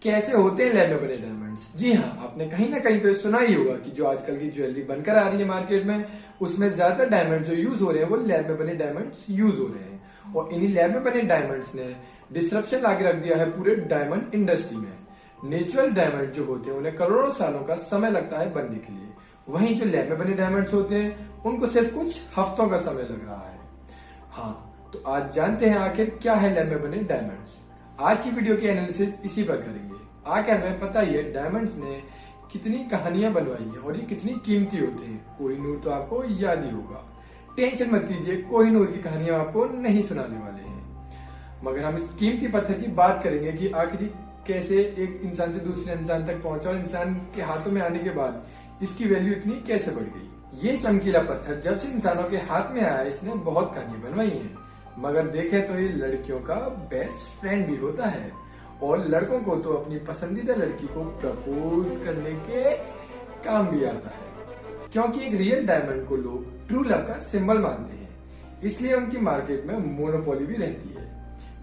कैसे होते हैं लैब में बने डायमंड्स? जी हाँ, आपने कहीं ना कहीं तो सुना ही होगा कि जो आजकल की ज्वेलरी बनकर आ रही है मार्केट में, उसमें ज्यादातर डायमंड जो यूज हो रहे हैं वो लैब में बने डायमंड्स यूज हो रहे हैं। और इन्हीं लैब में बने डायमंड्स ने डिसरप्शन लाके रख दिया है पूरे डायमंड इंडस्ट्री में। नेचुरल डायमंड जो होते हैं उन्हें करोड़ों सालों का समय लगता है बनने के लिए, वहीं जो लैब में बने डायमंड्स होते हैं उनको सिर्फ कुछ हफ्तों का समय लग रहा है। हाँ, तो आज जानते हैं आखिर क्या है लैब में बने डायमंड्स। आज की वीडियो की एनालिसिस इसी पर करेंगे। आगे हमें पता ही है डायमंड्स ने कितनी कहानियां बनवाई है और ये कितनी कीमती होते हैं। कोहिनूर तो आपको याद ही होगा। टेंशन मत लीजिए, कोहिनूर की कहानियां आपको नहीं सुनाने वाले हैं, मगर हम इस कीमती पत्थर की बात करेंगे कि आखिर कैसे एक इंसान से दूसरे इंसान तक पहुंचा और इंसान के हाथों में आने के बाद इसकी वैल्यू इतनी कैसे बढ़ गई। ये चमकीला पत्थर जब से इंसानों के हाथ में आया इसने बहुत कहानियां बनवाई हैं, मगर देखे तो ये लड़कियों का बेस्ट फ्रेंड भी होता है और लड़कों को तो अपनी पसंदीदा लड़की को प्रपोज करने के काम भी आता है, क्योंकि एक रियल डायमंड को लोग ट्रू लव का सिंबल मानते हैं। इसलिए उनकी मार्केट में मोनोपोली भी रहती है,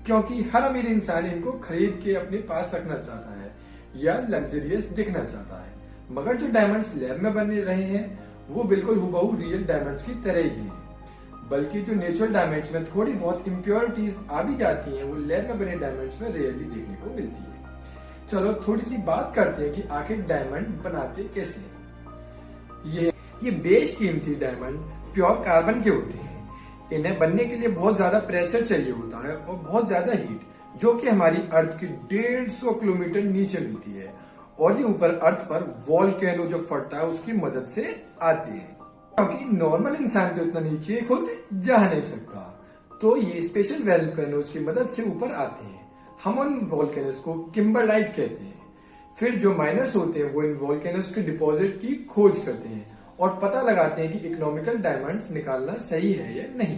क्योंकि हर अमीर इंसान इनको खरीद के अपने पास रखना चाहता है या लग्जरियस दिखना चाहता है। मगर जो डायमंड्स लैब में बने रहे हैं वो बिल्कुल हुबहू रियल डायमंड्स की तरह ही हैं, बल्कि जो नेचुरल डायमंड्स में थोड़ी बहुत इम्प्योरिटीज आ भी जाती हैं वो लैब में बने डायमंड्स में रेयरली देखने को मिलती है। चलो थोड़ी सी बात करते हैं कि आखिर डायमंड बनाते कैसे हैं। ये बेशकीमती डायमंड प्योर कार्बन के होते हैं। इन्हें बनने के लिए बहुत ज्यादा प्रेशर चाहिए होता है और बहुत ज्यादा हीट, जो कि हमारी अर्थ की 150 किलोमीटर नीचे मिलती है, और ये ऊपर अर्थ पर वोल्केनो जो फटता है उसकी मदद से आती है, क्योंकि नॉर्मल इंसान तो इतना नीचे खुद जा नहीं सकता। तो ये स्पेशल वोल्केनोज की मदद से ऊपर आते हैं। हम उन वोल्केनोज को किम्बरलाइट कहते हैं। फिर जो माइनर्स होते हैं वो इन वोल्केनोज के डिपॉजिट की खोज करते हैं और पता लगाते हैं कि इकोनॉमिकल डायमंड्स निकालना सही है या नहीं।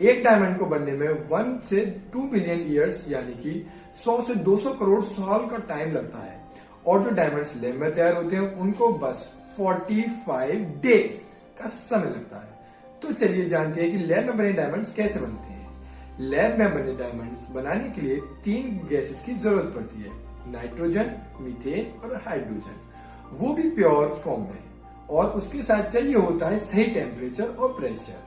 एक डायमंड को बनने में 1 से 2 बिलियन ईयर्स यानी कि 100 से 200 करोड़ साल का टाइम लगता है, और जो डायमंड्स लैब में तैयार होते हैं उनको बस 45 डेज का समय लगता है। तो चलिए जानते हैं कि लैब में बने डायमंड्स कैसे बनते हैं। लैब में बने डायमंड्स बनाने के लिए 3 गैसेस की जरूरत पड़ती है, नाइट्रोजन, मीथेन और हाइड्रोजन, वो भी प्योर फॉर्म में। और उसके साथ चाहिए होता है सही टेम्परेचर और प्रेशर,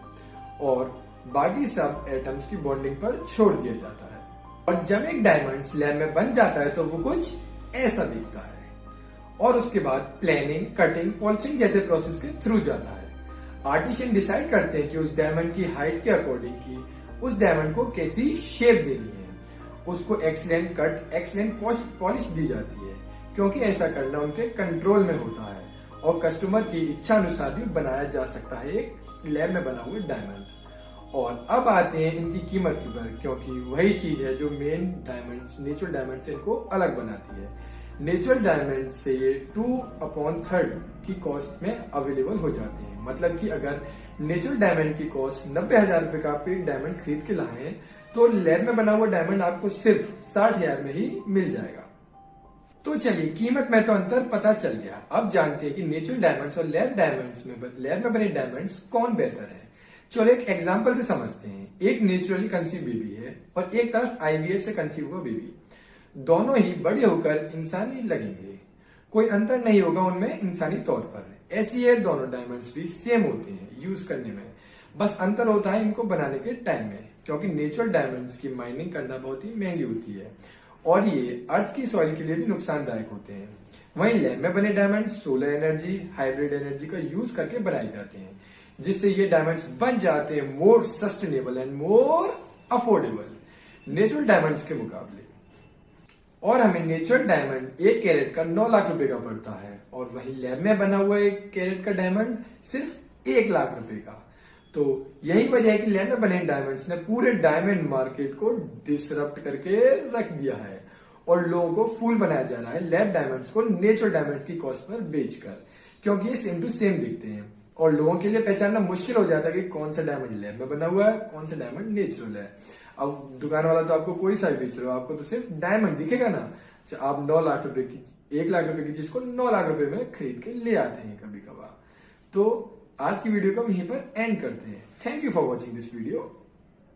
और बाकी सब एटम्स की बॉन्डिंग पर छोड़ दिया जाता है। और जब एक डायमंड्स लैब में बन जाता है तो वो कुछ ऐसा दिखता है, और उसके बाद प्लानिंग, कटिंग, पॉलिशिंग जैसे प्रोसेस के थ्रू जाता है। आर्टिशियन डिसाइड करते हैं कि उस डायमंड की हाइट के अकॉर्डिंग की उस डायमंड को कैसी शेप देनी है। उसको एक्सीलेंट कट, एक्सीलेंट पॉलिश दी जाती है, क्योंकि ऐसा करना उनके कंट्रोल में होता है और कस्टमर की इच्छा अनुसार भी बनाया जा सकता है एक लैब में बना हुआ डायमंड। और अब आते हैं इनकी कीमत की पर, क्योंकि वही चीज है जो मेन डायमंड, नेचुरल डायमंड से इनको अलग बनाती है। नेचुरल डायमंड से ये 2/3 की कॉस्ट में अवेलेबल हो जाते हैं। मतलब कि अगर नेचुरल डायमंड की कॉस्ट 90,000 रुपए का आप एक डायमंड खरीद के लाए हैं, तो लैब में बना हुआ डायमंड आपको सिर्फ 60,000 में ही मिल जाएगा। तो चलिए कीमत में तो अंतर पता चल गया। अब जानते हैं कि नेचुरल डायमंड्स और लैब में बने डायमंड्स कौन बेहतर है। चलो एक एग्जांपल से समझते हैं। एक नेचुरली कंसीव बेबी है और एक तरफ IVF से कंसीव हुआ बेबी। दोनों ही बड़े होकर इंसानी लगेंगे, कोई अंतर नहीं होगा उनमें इंसानी तौर पर। ऐसी है दोनों डायमंड्स भी सेम होते हैं यूज करने में, बस अंतर होता है इनको बनाने के टाइम में, क्योंकि नेचुरल डायमंड्स की माइनिंग करना बहुत ही महंगी होती है और ये अर्थ की सॉइल के लिए भी नुकसानदायक होते हैं। वहीं लैब में बने diamond solar energy, hybrid energy का यूज करके बनाए जाते हैं, जिससे ये डायमंड्स बन जाते हैं more sustainable and more affordable natural diamonds के मुकाबले। और हमें नेचुरल डायमंड 1 कैरेट का 9 लाख रुपए का पड़ता है, और वहीं लैब में बना हुआ 1 कैरेट का डायमंड सिर्फ 1 लाख रुपए का। तो यही वजह है कि लैब में बने डायमंड्स ने पूरे डायमंड मार्केट को डिसरप्ट करके रख दिया है और लोगों को फूल बनाया जा रहा है लैब डायमंड्स को नेचुरल डायमंड्स की कॉस्ट पर बेचकर, क्योंकि ये सेम टू सेम दिखते हैं और लोगों के लिए पहचानना मुश्किल हो जाता है कि कौन सा डायमंड लैब में बना हुआ है, कौन सा डायमंड नेचुरल है। अब दुकान वाला तो आपको कोई सा भी बेच रहा हो, आपको तो सिर्फ डायमंड दिखेगा ना। आप 9 लाख रुपए की, 1 लाख रुपए की चीज को 9 लाख रुपए में खरीद के ले आते हैं कभी कभार। तो आज की वीडियो को हम यहीं पर एंड करते हैं। Thank you for watching this video.